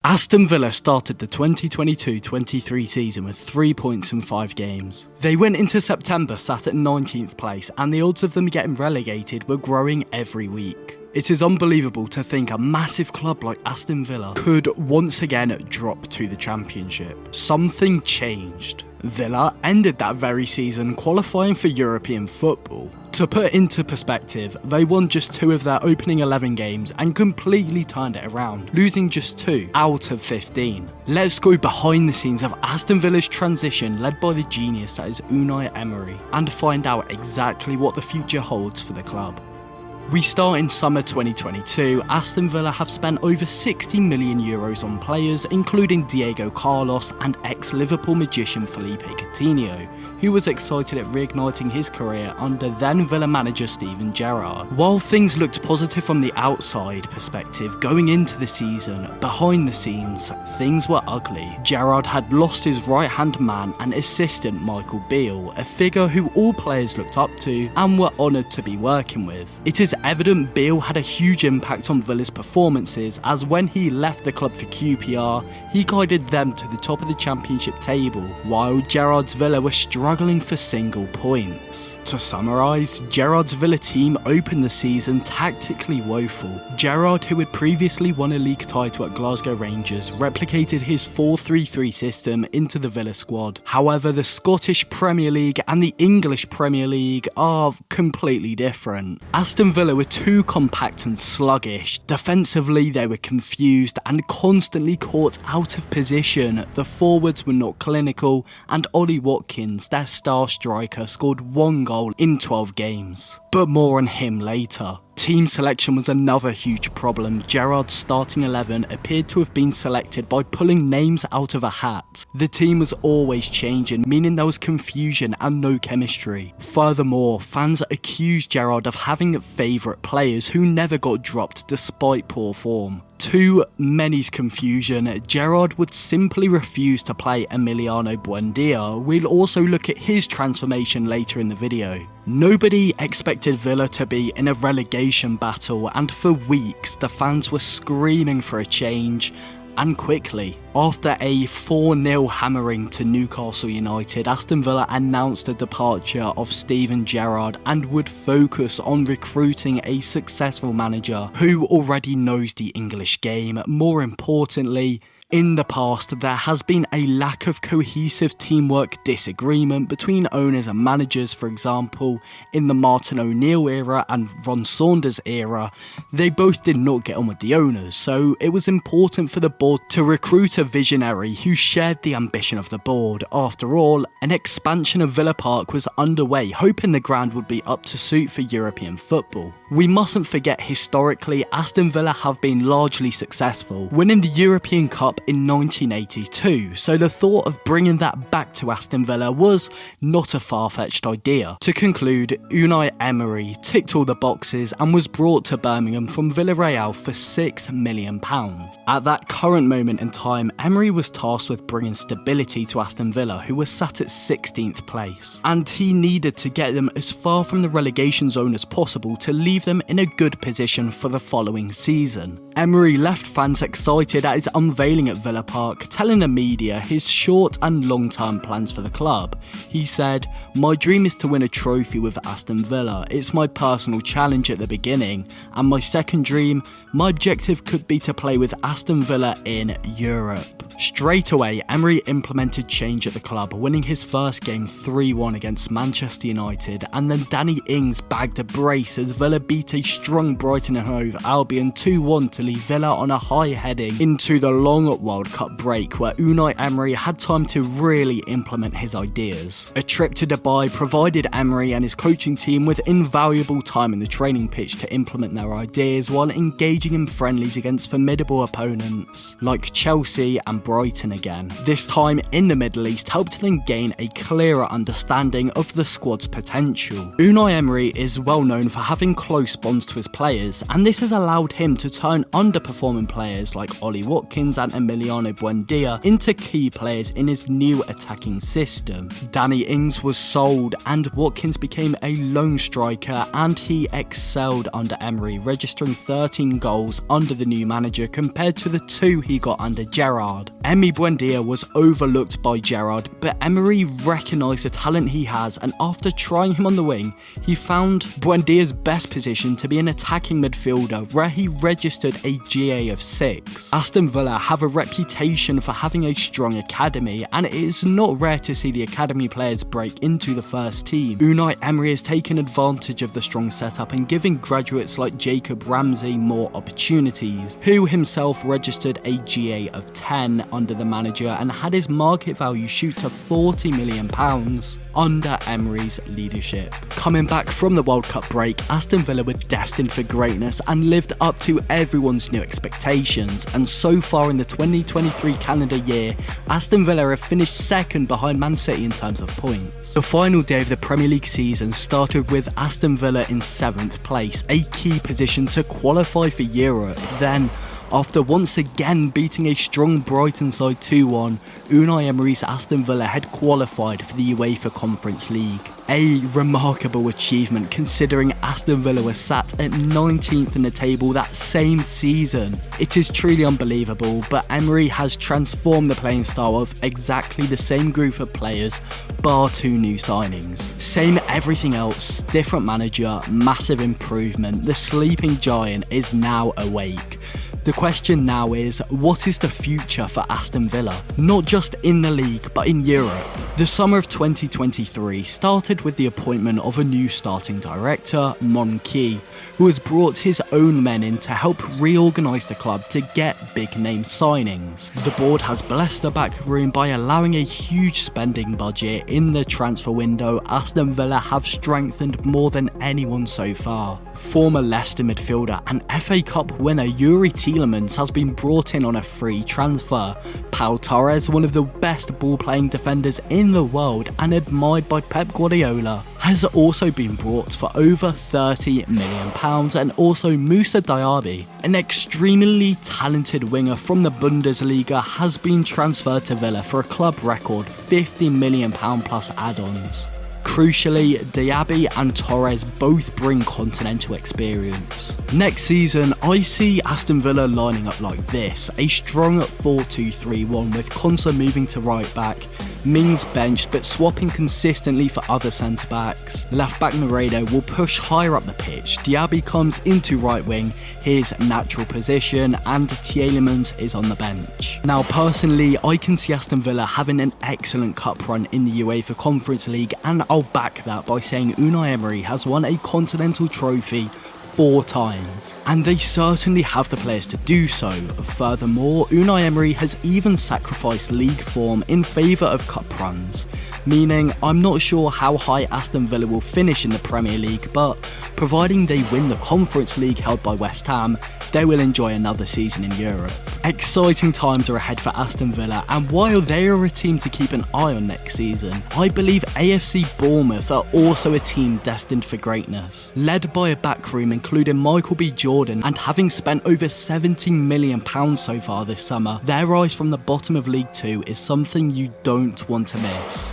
Aston Villa started the 2022-23 season with 3 points in 5 games. They went into September sat at 19th place, and the odds of them getting relegated were growing every week. It is unbelievable to think a massive club like Aston Villa could once again drop to the Championship. Something changed. Villa ended that very season qualifying for European football. To put into perspective, they won just 2 of their opening 11 games and completely turned it around, losing just 2 out of 15. Let's go behind the scenes of Aston Villa's transition led by the genius that is Unai Emery and find out exactly what the future holds for the club. We start in summer 2022. Aston Villa have spent over €60 million on players, including Diego Carlos and ex-Liverpool magician Felipe Coutinho, who was excited at reigniting his career under then Villa manager Steven Gerrard. While things looked positive from the outside perspective going into the season, behind the scenes, things were ugly. Gerrard had lost his right-hand man and assistant Michael Beale, a figure who all players looked up to and were honoured to be working with. It is evident Beale had a huge impact on Villa's performances, as when he left the club for QPR, he guided them to the top of the Championship table, while Gerrard's Villa were struggling for single points. To summarise, Gerrard's Villa team opened the season tactically woeful. Gerrard, who had previously won a league title at Glasgow Rangers, replicated his 4-3-3 system into the Villa squad. However, the Scottish Premier League and the English Premier League are completely different. Aston Villa were too compact and sluggish. Defensively, they were confused and constantly caught out of position. The forwards were not clinical, and Ollie Watkins, their star striker, scored 1 goal in 12 games. But more on him later. Team selection was another huge problem. Gerrard's starting 11 appeared to have been selected by pulling names out of a hat. The team was always changing, meaning there was confusion and no chemistry. Furthermore, fans accused Gerrard of having favourite players who never got dropped despite poor form. To many's confusion, Gerrard would simply refuse to play Emiliano Buendia. We'll also look at his transformation later in the video. Nobody expected Villa to be in a relegation battle, and for weeks the fans were screaming for a change, and quickly. After a 4-0 hammering to Newcastle United, Aston Villa announced the departure of Steven Gerrard and would focus on recruiting a successful manager who already knows the English game. More importantly, in the past, there has been a lack of cohesive teamwork disagreement between owners and managers. For example, in the Martin O'Neill era and Ron Saunders era, they both did not get on with the owners, so it was important for the board to recruit a visionary who shared the ambition of the board. After all, an expansion of Villa Park was underway, hoping the ground would be up to suit for European football. We mustn't forget, historically, Aston Villa have been largely successful, winning the European Cup in 1982, so the thought of bringing that back to Aston Villa was not a far-fetched idea. To conclude, Unai Emery ticked all the boxes and was brought to Birmingham from Villarreal for £6 million. At that current moment in time, Emery was tasked with bringing stability to Aston Villa, who were sat at 16th place, and he needed to get them as far from the relegation zone as possible to leave them in a good position for the following season. Emery left fans excited at his unveiling at Villa Park, telling the media his short and long-term plans for the club. He said, "My dream is to win a trophy with Aston Villa. It's my personal challenge at the beginning, and my second dream, my objective could be to play with Aston Villa in Europe." Straight away, Emery implemented change at the club, winning his first game 3-1 against Manchester United, and then Danny Ings bagged a brace as Villa beat a strong Brighton and Hove Albion 2-1 to leave Villa on a high heading into the long World Cup break, where Unai Emery had time to really implement his ideas. A trip to Dubai provided Emery and his coaching team with invaluable time in the training pitch to implement their ideas while engaging in friendlies against formidable opponents like Chelsea and Brighton again. This time in the Middle East helped them gain a clearer understanding of the squad's potential. Unai Emery is well known for having close bonds to his players, and this has allowed him to turn underperforming players like Ollie Watkins and Emiliano Buendia into key players in his new attacking system. Danny Ings was sold and Watkins became a lone striker, and he excelled under Emery, registering 13 goals under the new manager compared to the 2 he got under Gerrard. Emi Buendia was overlooked by Gerrard, but Emery recognised the talent he has, and after trying him on the wing, he found Buendia's best position to be an attacking midfielder, where he registered a GA of 6. Aston Villa have a reputation for having a strong academy, and it is not rare to see the academy players break into the first team. Unai Emery has taken advantage of the strong setup and giving graduates like Jacob Ramsey more opportunities, who himself registered a GA of 10 under the manager and had his market value shoot to £40 million under Emery's leadership. Coming back from the World Cup break, Aston Villa were destined for greatness and lived up to everyone's new expectations, and so far in the 2023 calendar year, Aston Villa have finished second behind Man City in terms of points. The final day of the Premier League season started with Aston Villa in 7th place, a key position to qualify for Europe. Then, after once again beating a strong Brighton side 2-1, Unai Emery's Aston Villa had qualified for the UEFA Conference League. A remarkable achievement considering Aston Villa was sat at 19th in the table that same season. It is truly unbelievable, but Emery has transformed the playing style of exactly the same group of players, bar 2 new signings. Same everything else, different manager, massive improvement. The sleeping giant is now awake. The question now is, what is the future for Aston Villa? Not just in the league, but in Europe. The summer of 2023 started with the appointment of a new starting director, Mon Key, who has brought his own men in to help reorganise the club to get big name signings. The board has blessed the back room by allowing a huge spending budget. In the transfer window, Aston Villa have strengthened more than anyone so far. Former Leicester midfielder and FA Cup winner Yuri Tielemans has been brought in on a free transfer. Pau Torres, one of the best ball-playing defenders in the world and admired by Pep Guardiola, has also been brought for over £30 million, and also Moussa Diaby, an extremely talented winger from the Bundesliga, has been transferred to Villa for a club record £50 million plus add-ons. Crucially, Diaby and Torres both bring continental experience. Next season, I see Aston Villa lining up like this: a strong 4-2-3-1 with Konsa moving to right back, Mings benched but swapping consistently for other centre-backs. Left back Moreira will push higher up the pitch, Diaby comes into right wing, his natural position, and Tielemans is on the bench. Now personally, I can see Aston Villa having an excellent cup run in the UEFA Conference League, and I'll back that by saying Unai Emery has won a continental trophy 4 times, and they certainly have the players to do so. Furthermore, Unai Emery has even sacrificed league form in favour of cup runs, meaning I'm not sure how high Aston Villa will finish in the Premier League, but providing they win the Conference League held by West Ham, they will enjoy another season in Europe. Exciting times are ahead for Aston Villa, and while they are a team to keep an eye on next season, I believe AFC Bournemouth are also a team destined for greatness. Led by a backroom including Michael B. Jordan, and having spent over £17 million so far this summer, their rise from the bottom of League 2 is something you don't want to miss.